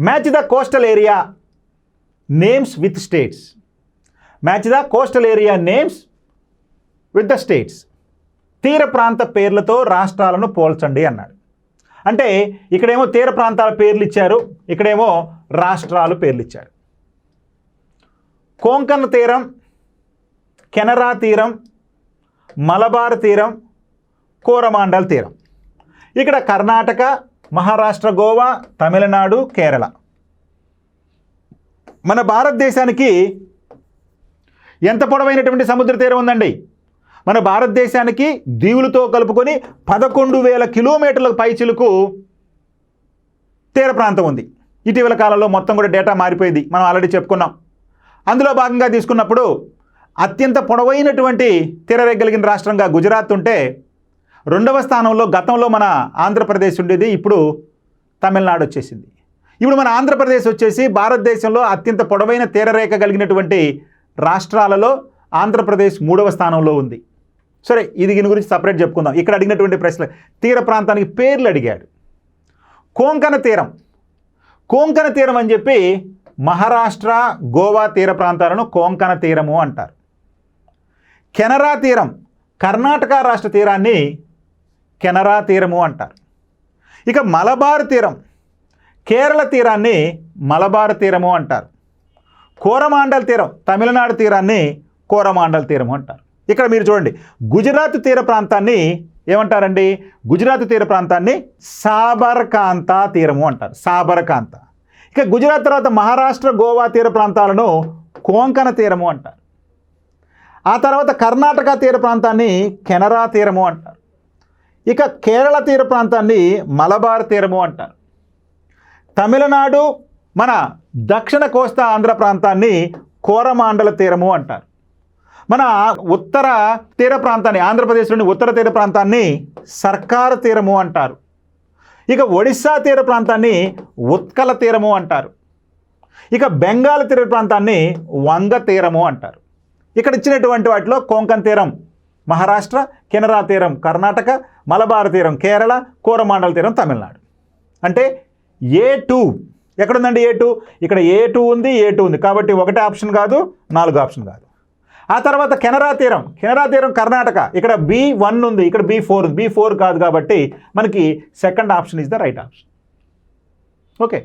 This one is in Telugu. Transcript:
Match the coastal area names with states. Match the coastal area names with the states. తీర ప్రాంత పేర్లతో రాష్ట్రాలను పోల్చండి అన్నాడు. అంటే ఇక్కడేమో తీర ప్రాంతాల పేర్లు ఇచ్చారు, ఇక్కడేమో రాష్ట్రాలు పేర్లు ఇచ్చారు. కోంకణ తీరం, కెనరా తీరం, మలబార్ తీరం, కోరమాండల్ తీరం. ఇక్కడ కర్ణాటక, మహారాష్ట్ర, గోవా, తమిళనాడు, కేరళ. మన భారతదేశానికి ఎంత పొడవైనటువంటి సముద్ర తీరం ఉందండి? మన భారతదేశానికి దీవులతో కలుపుకొని 11,000 కిలోమీటర్ల పైచిలకు తీర ప్రాంతం ఉంది. ఇటీవల కాలంలో మొత్తం కూడా డేటా మారిపోయింది, మనం ఆల్రెడీ చెప్పుకున్నాం. అందులో భాగంగా తీసుకున్నప్పుడు అత్యంత పొడవైనటువంటి తీరరేఖ కలిగిన రాష్ట్రంగా గుజరాత్ ఉంటే, రెండవ స్థానంలో గతంలో మన ఆంధ్రప్రదేశ్ ఉండేది, ఇప్పుడు తమిళనాడు వచ్చేసింది. ఇప్పుడు మన ఆంధ్రప్రదేశ్ వచ్చేసి భారతదేశంలో అత్యంత పొడవైన తీరరేఖ కలిగినటువంటి రాష్ట్రాలలో ఆంధ్రప్రదేశ్ 3వ స్థానంలో ఉంది. సరే, దీని గురించి సపరేట్ చెప్పుకుందాం. ఇక్కడ అడిగినటువంటి ప్రశ్న తీర ప్రాంతానికి పేర్లు అడిగాడు. కోంకణ తీరం, కోంకణ తీరం అని చెప్పి మహారాష్ట్ర, గోవా తీర ప్రాంతాలను కోంకణ తీరము అంటారు. కెనరా తీరం, కర్ణాటక రాష్ట్ర తీరాన్ని కెనరా తీరము అంటారు. ఇక మలబార్ తీరం, కేరళ తీరాన్ని మలబార్ తీరము అంటారు. కోరమాండల్ తీరం, తమిళనాడు తీరాన్ని కోరమాండల్ తీరము అంటారు. ఇక్కడ మీరు చూడండి, గుజరాత్ తీర ప్రాంతాన్ని ఏమంటారండి? గుజరాత్ తీర ప్రాంతాన్ని సాబర్కాంతా తీరము అంటారు, సాబర్కాంతా. ఇక గుజరాత్ తర్వాత మహారాష్ట్ర, గోవా తీర ప్రాంతాలను కోంకణ తీరము అంటారు. ఆ తర్వాత కర్ణాటక తీర ప్రాంతాన్ని కెనరా తీరము అంటారు. ఇక కేరళ తీర ప్రాంతాన్ని మలబార్ తీరము అంటారు. తమిళనాడు, మన దక్షిణ కోస్తా ఆంధ్ర ప్రాంతాన్ని కోరమాండల తీరము అంటారు. మన ఉత్తర తీర ప్రాంతాన్ని, ఆంధ్రప్రదేశ్లోని ఉత్తర తీర ప్రాంతాన్ని సర్కార్ తీరము అంటారు. ఇక ఒడిస్సా తీర ప్రాంతాన్ని ఉత్కల తీరము అంటారు. ఇక బెంగాల్ తీర ప్రాంతాన్ని వంగ తీరము అంటారు. ఇక్కడ ఇచ్చినటువంటి వాటిలో కోంకణ తీరం మహారాష్ట్ర, కెనరా తీరం కర్ణాటక, మలబార్ తీరం కేరళ, కోరమాండల్ తీరం తమిళనాడు. అంటే A2 ఎక్కడుందండి? A2 ఇక్కడ A2 ఉంది, A2 ఉంది కాబట్టి 1 ఆప్షన్ కాదు, 4 ఆప్షన్ కాదు. ఆ తర్వాత కెనరా తీరం, కెనరా తీరం కర్ణాటక, ఇక్కడ B1 ఉంది, ఇక్కడ B4 ఉంది, B4 కాదు కాబట్టి మనకి second option is the right option. Okay.